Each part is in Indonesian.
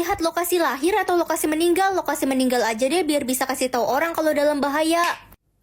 Melihat lokasi lahir atau lokasi meninggal? Lokasi meninggal aja deh biar bisa kasih tahu orang kalau dalam bahaya.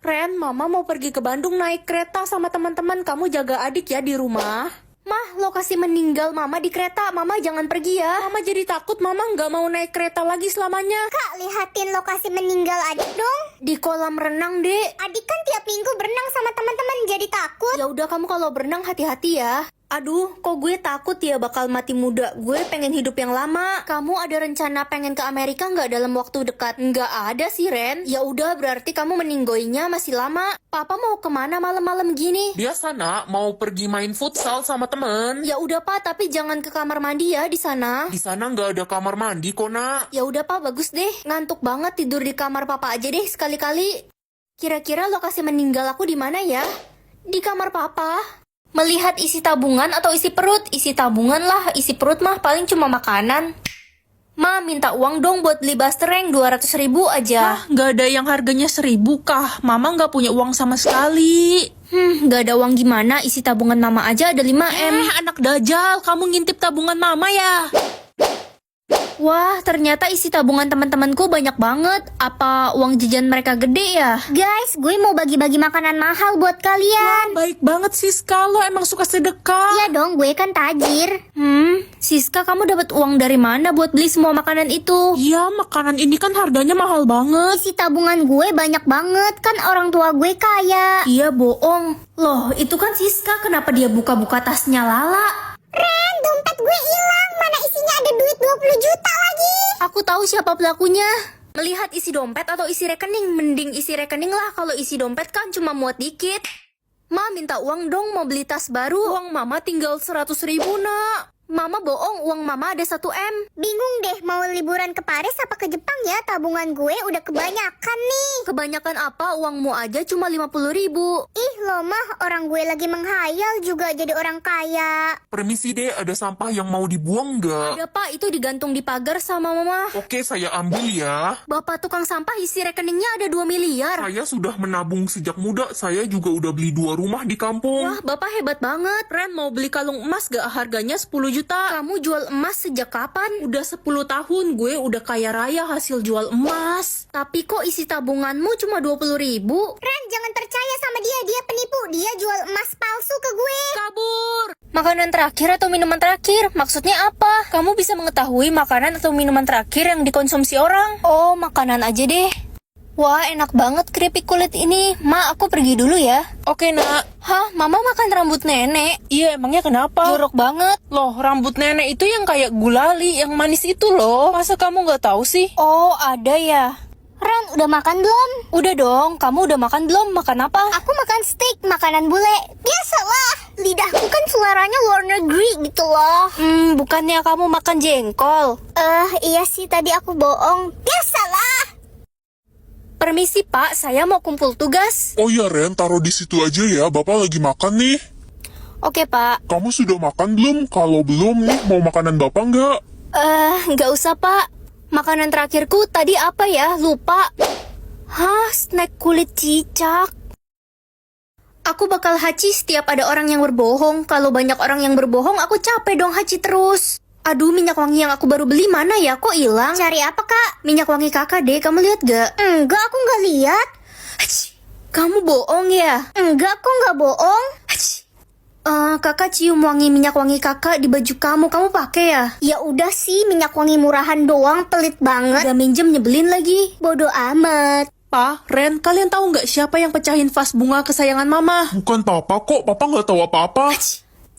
Ren, Mama mau pergi ke Bandung naik kereta sama teman-teman. Kamu jaga adik ya di rumah. Mah, lokasi meninggal Mama di kereta. Mama jangan pergi ya. Mama jadi takut. Mama nggak mau naik kereta lagi selamanya. Kak, lihatin lokasi meninggal adik dong. Di kolam renang, Dek. Adik kan tiap minggu berenang sama teman-teman jadi takut. Ya udah, kamu kalau berenang hati-hati ya. Aduh, kok gue takut ya bakal mati muda. Gue pengen hidup yang lama. Kamu ada rencana pengen ke Amerika nggak dalam waktu dekat? Nggak ada sih, Ren. Ya udah, berarti kamu meninggoinya masih lama. Papa mau kemana malam-malam gini? Dia sana mau pergi main futsal sama temen. Ya udah, Pak, tapi jangan ke kamar mandi ya di sana. Di sana nggak ada kamar mandi kok, Nak. Ya udah, Pak, bagus deh. Ngantuk banget, tidur di kamar Papa aja deh sekali-kali. Kira-kira lokasi meninggal aku di mana ya? Di kamar Papa. Melihat isi tabungan atau isi perut? Isi tabungan lah, isi perut mah paling cuma makanan. Ma, minta uang dong buat beli bastereng 200.000 aja. Nggak ada yang harganya 1.000 kah? Mama nggak punya uang sama sekali. Nggak ada uang gimana? Isi tabungan Mama aja ada 5M. Anak dajal, kamu ngintip tabungan Mama ya? Wah, ternyata isi tabungan teman-temanku banyak banget. Apa uang jajan mereka gede ya? Guys, gue mau bagi-bagi makanan mahal buat kalian. Baik banget Siska, lo emang suka sedekah. Iya dong, gue kan tajir. Siska, kamu dapat uang dari mana buat beli semua makanan itu? Iya, makanan ini kan harganya mahal banget. Isi tabungan gue banyak banget, kan orang tua gue kaya. Iya, bohong. Loh, itu kan Siska. Kenapa dia buka-buka tasnya Lala? Ren, dompet gue hilang. Mana isinya ada duit 20 juta lagi. Aku tahu siapa pelakunya. Melihat isi dompet atau isi rekening, mending isi rekening lah. Kalau isi dompet kan cuma muat dikit. Ma, minta uang dong, mau beli tas baru. Uang Mama tinggal 100.000, Nak. Mama bohong, uang Mama ada 1M. Bingung deh, mau liburan ke Paris apa ke Jepang ya? Tabungan gue udah kebanyakan nih. Kebanyakan apa? Uangmu aja cuma 50.000. Ih, lo mah orang gue lagi menghayal juga jadi orang kaya. Permisi deh, ada sampah yang mau dibuang nggak? Ada, Pak, itu digantung di pagar sama Mama. Oke, saya ambil ya. Bapak tukang sampah, isi rekeningnya ada 2 miliar. Saya sudah menabung sejak muda. Saya juga udah beli 2 rumah di kampung. Wah, Bapak hebat banget. Ren, mau beli kalung emas gak? Harganya 10 juta. Kamu jual emas sejak kapan? Udah 10 tahun, gue udah kaya raya hasil jual emas. Tapi kok isi tabunganmu cuma 20.000? Ren, jangan percaya sama dia, dia penipu. Dia jual emas palsu ke gue. Kabur! Makanan terakhir atau minuman terakhir? Maksudnya apa? Kamu bisa mengetahui makanan atau minuman terakhir yang dikonsumsi orang? Oh, makanan aja deh. Wah, enak banget keripik kulit ini. Ma, aku pergi dulu ya. Oke, Nak. Hah, Mama makan rambut nenek? Iya, emangnya kenapa? Jorok banget. Loh, rambut nenek itu yang kayak gulali, yang manis itu loh. Masa kamu nggak tahu sih? Oh, ada ya. Ren, udah makan belum? Udah dong, kamu udah makan belum? Makan apa? Aku makan steak, makanan bule. Biasalah, lidahku kan suaranya luar negeri gitu loh. Bukannya kamu makan jengkol? Iya sih, tadi aku bohong. Biasalah. Permisi, Pak, saya mau kumpul tugas. Oh ya Ren, taruh di situ aja ya, Bapak lagi makan nih. Oke, Pak. Kamu sudah makan belum? Kalau belum nih, mau makanan Bapak nggak? Nggak usah, Pak. Makanan terakhirku tadi apa ya? Lupa. Hah, snack kulit cicak. Aku bakal haji setiap ada orang yang berbohong. Kalau banyak orang yang berbohong, aku capek dong haji terus. Aduh, minyak wangi yang aku baru beli mana ya? Kok hilang? Cari apa, Kak? Minyak wangi kakak deh, kamu lihat gak? Enggak, aku nggak lihat. Haji, kamu bohong ya? Enggak, aku nggak bohong. Haji. Kakak cium wangi minyak wangi kakak di baju kamu pakai ya? Ya udah sih, minyak wangi murahan doang, pelit banget. Udah minjem nyebelin lagi. Bodoh amat. Pa, Ren, kalian tahu nggak siapa yang pecahin vas bunga kesayangan Mama? Bukan Papa kok, Papa nggak tahu apa-apa.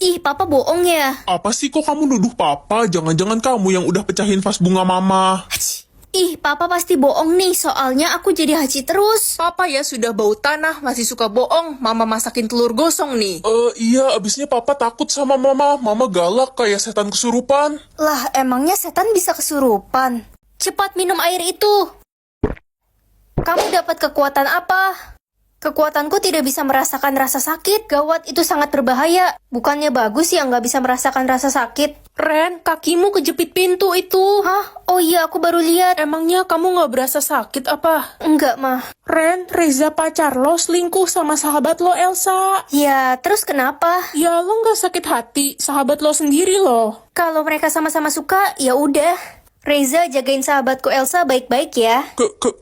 Ih, Papa bohong ya? Apa sih kok kamu nuduh Papa? Jangan-jangan kamu yang udah pecahin vas bunga Mama. Haji. Ih, Papa pasti bohong nih, soalnya aku jadi haji terus. Papa ya sudah bau tanah, masih suka bohong. Mama masakin telur gosong nih. Iya, abisnya Papa takut sama Mama. Mama galak kayak setan kesurupan. Lah, emangnya setan bisa kesurupan? Cepat minum air itu. Kamu dapat kekuatan apa? Kekuatanku tidak bisa merasakan rasa sakit. Gawat, itu sangat berbahaya. Bukannya bagus ya nggak bisa merasakan rasa sakit? Ren, kakimu kejepit pintu itu. Hah? Oh iya, aku baru lihat. Emangnya kamu nggak berasa sakit apa? Enggak, mah. Ren, Reza pacar lo selingkuh sama sahabat lo Elsa. Ya, terus kenapa? Ya lo nggak sakit hati, sahabat lo sendiri loh. Kalau mereka sama-sama suka, ya udah. Reza, jagain sahabatku Elsa baik-baik ya.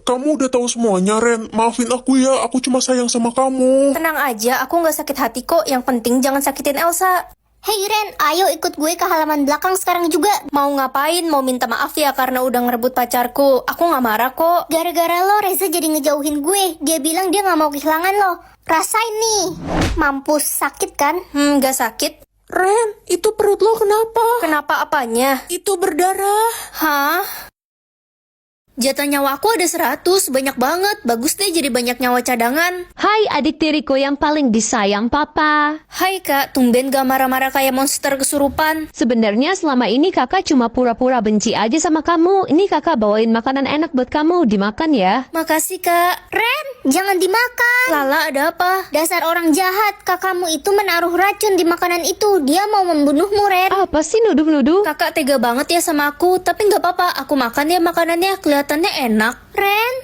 Kamu udah tahu semuanya, Ren. Maafin aku ya, aku cuma sayang sama kamu. Tenang aja, aku nggak sakit hati kok. Yang penting jangan sakitin Elsa. Hey Ren, ayo ikut gue ke halaman belakang sekarang juga. Mau ngapain? Mau minta maaf ya karena udah ngerebut pacarku. Aku nggak marah kok. Gara-gara lo, Reza jadi ngejauhin gue. Dia bilang dia gak mau kehilangan lo. Rasain nih. Mampus, sakit kan? Nggak sakit. Ren, itu perut lo kenapa? Kenapa apanya? Itu berdarah. Hah? Jatah nyawa aku ada 100, banyak banget. Bagus deh jadi banyak nyawa cadangan. Hai adik tiriku yang paling disayang papa. Hai kak, tumben gak marah-marah kayak monster kesurupan. Sebenarnya selama ini kakak cuma pura-pura benci aja sama kamu. Ini kakak bawain makanan enak buat kamu, dimakan ya. Makasih kak. Ren, jangan dimakan. Lala ada apa? Dasar orang jahat, kakakmu itu menaruh racun di makanan itu. Dia mau membunuhmu, Ren. Apa sih nuduh-nuduh? Kakak tega banget ya sama aku, tapi nggak apa-apa. Aku makan ya makanannya, kelihatannya enak. Ren,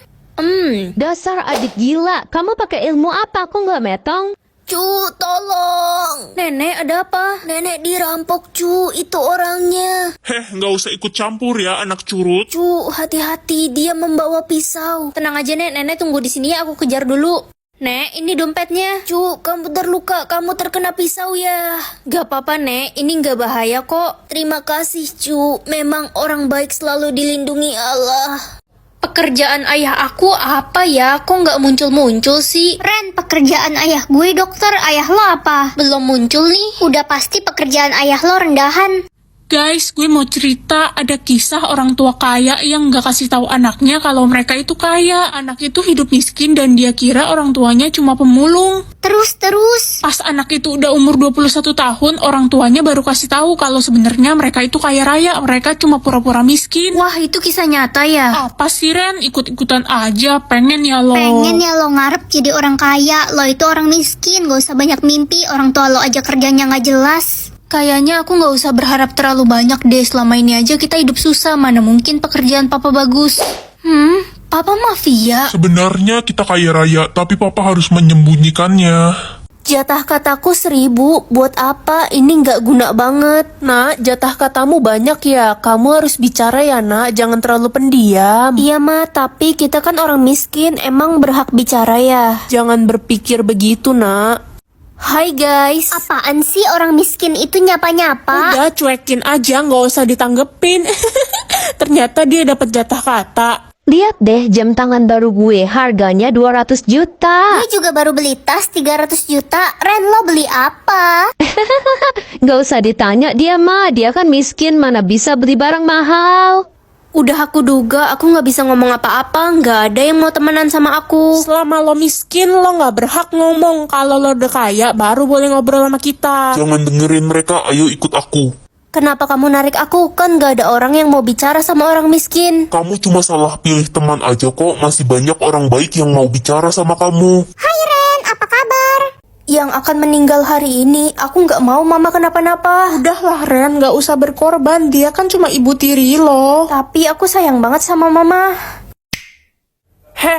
Dasar adik gila, kamu pakai ilmu apa? Aku nggak metong. Cu, tolong. Nenek ada apa? Nenek dirampok cu, itu orangnya. Nggak usah ikut campur ya, anak curut. Cu, hati-hati, dia membawa pisau. Tenang aja nek, nenek tunggu di sini ya, aku kejar dulu. Nek, ini dompetnya. Cu, kamu terluka, kamu terkena pisau ya. Gak apa-apa nek, ini gak bahaya kok. Terima kasih cu, memang orang baik selalu dilindungi Allah. Pekerjaan ayah aku apa ya? Kok nggak muncul-muncul sih? Ren, pekerjaan ayah gue dokter, ayah lo apa? Belum muncul nih. Udah pasti pekerjaan ayah lo rendahan. Guys, gue mau cerita ada kisah orang tua kaya yang gak kasih tahu anaknya kalau mereka itu kaya. Anak itu hidup miskin dan dia kira orang tuanya cuma pemulung. Terus. Pas anak itu udah umur 21 tahun, orang tuanya baru kasih tahu kalau sebenarnya mereka itu kaya raya, mereka cuma pura-pura miskin. Wah, itu kisah nyata ya? Apa sih Ren? Ikut-ikutan aja, pengen ya lo. Pengen ya lo ngarep jadi orang kaya. Lo itu orang miskin, gak usah banyak mimpi. Orang tua lo aja kerjanya gak jelas. Kayaknya aku nggak usah berharap terlalu banyak deh. Selama ini aja kita hidup susah. Mana mungkin pekerjaan papa bagus. Papa mafia. Sebenarnya kita kaya raya, tapi papa harus menyembunyikannya. Jatah kataku 1000. Buat apa? Ini nggak guna banget. Nak, jatah katamu banyak ya. Kamu harus bicara ya nak, jangan terlalu pendiam. Iya ma, tapi kita kan orang miskin. Emang berhak bicara ya? Jangan berpikir begitu nak. Hai guys. Apaan sih orang miskin itu nyapa-nyapa? Udah cuekin aja, nggak usah ditanggepin. Ternyata dia dapat jatah kata. Lihat deh jam tangan baru gue, harganya 200 juta. Gue juga baru beli tas 300 juta. Ren, lo beli apa? Gak usah ditanya dia mah, dia kan miskin, mana bisa beli barang mahal. Udah aku duga, aku nggak bisa ngomong apa-apa. Nggak ada yang mau temenan sama aku. Selama lo miskin, lo nggak berhak ngomong. Kalau lo udah kaya, baru boleh ngobrol sama kita. Jangan dengerin mereka, ayo ikut aku. Kenapa kamu narik aku? Kan nggak ada orang yang mau bicara sama orang miskin. Kamu cuma salah pilih teman aja kok, masih banyak orang baik yang mau bicara sama kamu. Hai Ren, apa kabar? Yang akan meninggal hari ini, aku nggak mau mama kenapa-napa. Udahlah Ren, nggak usah berkorban. Dia kan cuma ibu tiri lo. Tapi aku sayang banget sama mama.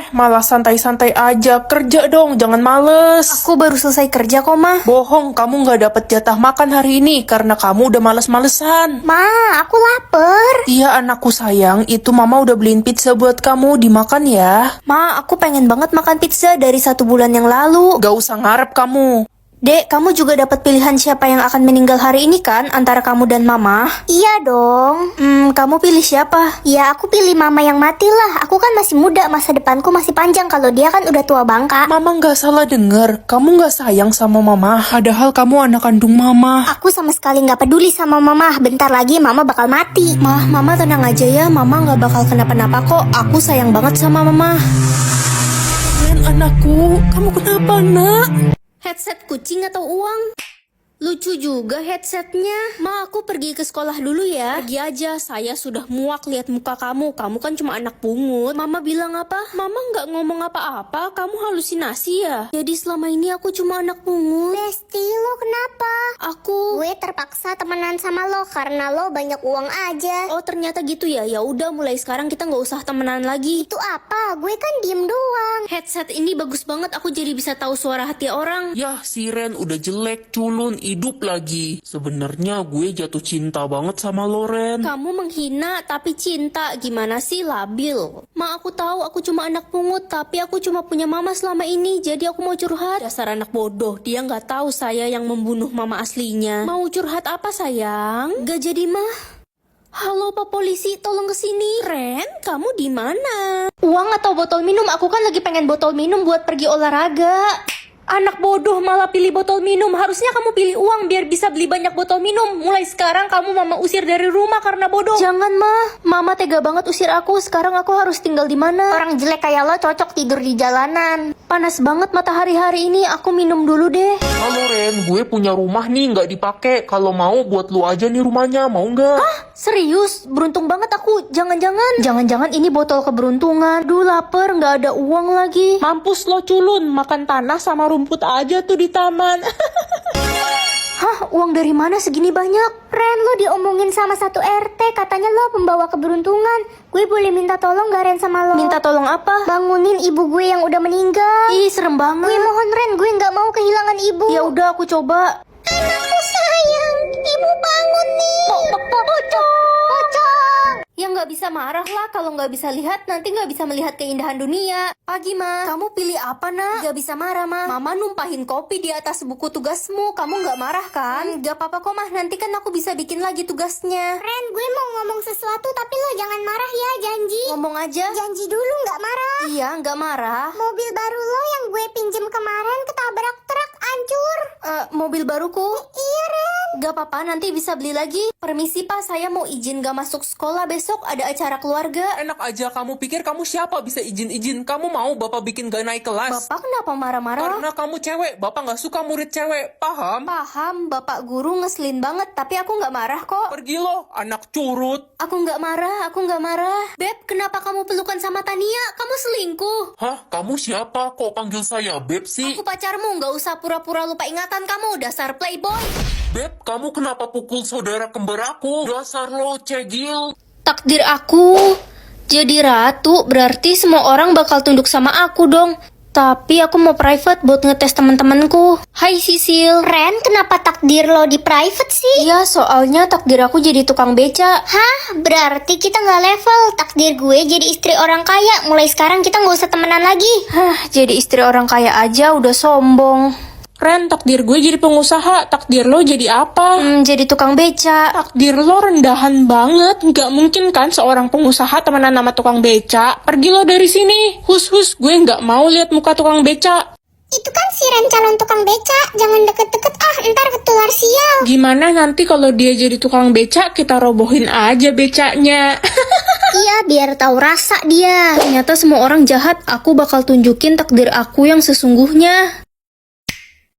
Malah santai-santai aja. Kerja dong, jangan males. Aku baru selesai kerja kok ma. Bohong, kamu nggak dapet jatah makan hari ini karena kamu udah males-malesan. Ma, aku lapar. Iya anakku sayang, itu mama udah beliin pizza buat kamu, dimakan ya. Ma, aku pengen banget makan pizza dari 1 bulan yang lalu. Gak usah ngarep kamu. Dek, kamu juga dapat pilihan siapa yang akan meninggal hari ini kan? Antara kamu dan mama? Iya dong. Kamu pilih siapa? Ya aku pilih mama yang mati lah. Aku kan masih muda, masa depanku masih panjang. Kalau dia kan udah tua bangka. Mama nggak salah denger, kamu nggak sayang sama mama. Padahal kamu anak kandung mama. Aku sama sekali nggak peduli sama mama. Bentar lagi mama bakal mati. Mama tenang aja ya, mama nggak bakal kenapa-napa kok. Aku sayang banget sama mama. Ren anakku, kamu kenapa nak? Headset kucing atau uang? Lucu juga headsetnya. Ma, aku pergi ke sekolah dulu ya. Pergi aja, saya sudah muak lihat muka kamu. Kamu kan cuma anak pungut. Mama bilang apa? Mama nggak ngomong apa-apa. Kamu halusinasi ya? Jadi selama ini aku cuma anak pungut. Besti, lo kenapa? Aku... Gue terpaksa temenan sama lo karena lo banyak uang aja. Oh ternyata gitu ya. Ya udah mulai sekarang kita nggak usah temenan lagi. Itu apa? Gue kan diem doang. Headset ini bagus banget. Aku jadi bisa tahu suara hati orang. Yah, si Ren udah jelek, culun, hidup lagi. Sebenarnya gue jatuh cinta banget sama Loren. Kamu menghina tapi cinta, gimana sih, labil? Ma, aku tahu aku cuma anak pungut, tapi aku cuma punya mama selama ini, jadi aku mau curhat. Dasar anak bodoh, dia nggak tahu saya yang membunuh mama aslinya. Mau curhat apa sayang? Gak jadi mah. Halo Pak Polisi, tolong kesini. Ren, kamu di mana? Uang atau botol minum? Aku kan lagi pengen botol minum buat pergi olahraga. Anak bodoh malah pilih botol minum. Harusnya kamu pilih uang biar bisa beli banyak botol minum. Mulai sekarang kamu mama usir dari rumah karena bodoh. Jangan mah, mama tega banget usir aku. Sekarang aku harus tinggal di mana? Orang jelek kayak lo cocok tidur di jalanan. Panas banget matahari hari ini. Aku minum dulu deh. Halo Ren, gue punya rumah nih nggak dipakai. Kalau mau buat lu aja nih rumahnya, mau nggak? Serius? Beruntung banget aku. Jangan-jangan ini botol keberuntungan. Duh lapar, nggak ada uang lagi. Mampus lo culun, makan tanah sama rumput aja tuh di taman. Hah, uang dari mana segini banyak? Ren, lo diomongin sama satu RT, katanya lo pembawa keberuntungan. Gue boleh minta tolong gak Ren sama lo? Minta tolong apa? Bangunin ibu gue yang udah meninggal. Ih, serem banget. Gue mohon Ren, gue gak mau kehilangan ibu. Ya udah, aku coba. Anakku sayang, ibu bangun nih. Pocong. Ya nggak bisa marah lah, kalau nggak bisa lihat nanti nggak bisa melihat keindahan dunia. Pagi ma, kamu pilih apa nak? Nggak bisa marah ma. Mama numpahin kopi di atas buku tugasmu, kamu nggak marah kan? Nggak apa-apa kok mah, nanti kan aku bisa bikin lagi tugasnya. Ren, gue mau ngomong sesuatu tapi lo jangan marah ya, janji. Ngomong aja. Janji dulu nggak marah. Iya, nggak marah. Mobil baru lo yang gue pinjem kemarin ketabrak truk, hancur. Mobil baruku? Iya Ren. Gak apa-apa, nanti bisa beli lagi. Permisi pak, saya mau izin gak masuk sekolah besok, ada acara keluarga. Enak aja, kamu pikir kamu siapa bisa izin-izin? Kamu mau bapak bikin gak naik kelas? Bapak kenapa marah-marah? Karena kamu cewek, bapak gak suka murid cewek, paham? Paham, bapak guru ngeselin banget, tapi aku nggak marah kok. Pergi lo, anak curut. Aku nggak marah. Beb, kenapa kamu pelukan sama Tania? Kamu selingkuh. Hah, kamu siapa? Kok panggil saya Beb sih? Aku pacarmu, nggak usah pura-pura lupa ingatan kamu, dasar playboy. Beb, kamu kenapa pukul saudara kembar aku? Dasar lo, cegil. Takdir aku jadi ratu, berarti semua orang bakal tunduk sama aku dong. Tapi aku mau private buat ngetes teman-temanku. Hai Sisil. Ren, kenapa takdir lo di private sih? Iya, soalnya takdir aku jadi tukang beca. Hah? Berarti kita nggak level. Takdir gue jadi istri orang kaya. Mulai sekarang kita nggak usah temenan lagi. Hah, jadi istri orang kaya aja udah sombong. Ren, takdir gue jadi pengusaha, takdir lo jadi apa? Jadi tukang beca. Takdir lo rendahan banget, nggak mungkin kan seorang pengusaha temenan sama tukang beca. Pergi lo dari sini, hus, gue nggak mau lihat muka tukang beca. Itu kan si Ren calon tukang beca. Jangan deket-deket ntar ketular sial. Gimana nanti kalau dia jadi tukang beca, kita robohin aja becanya. Iya, biar tahu rasa dia. Ternyata semua orang jahat, aku bakal tunjukin takdir aku yang sesungguhnya.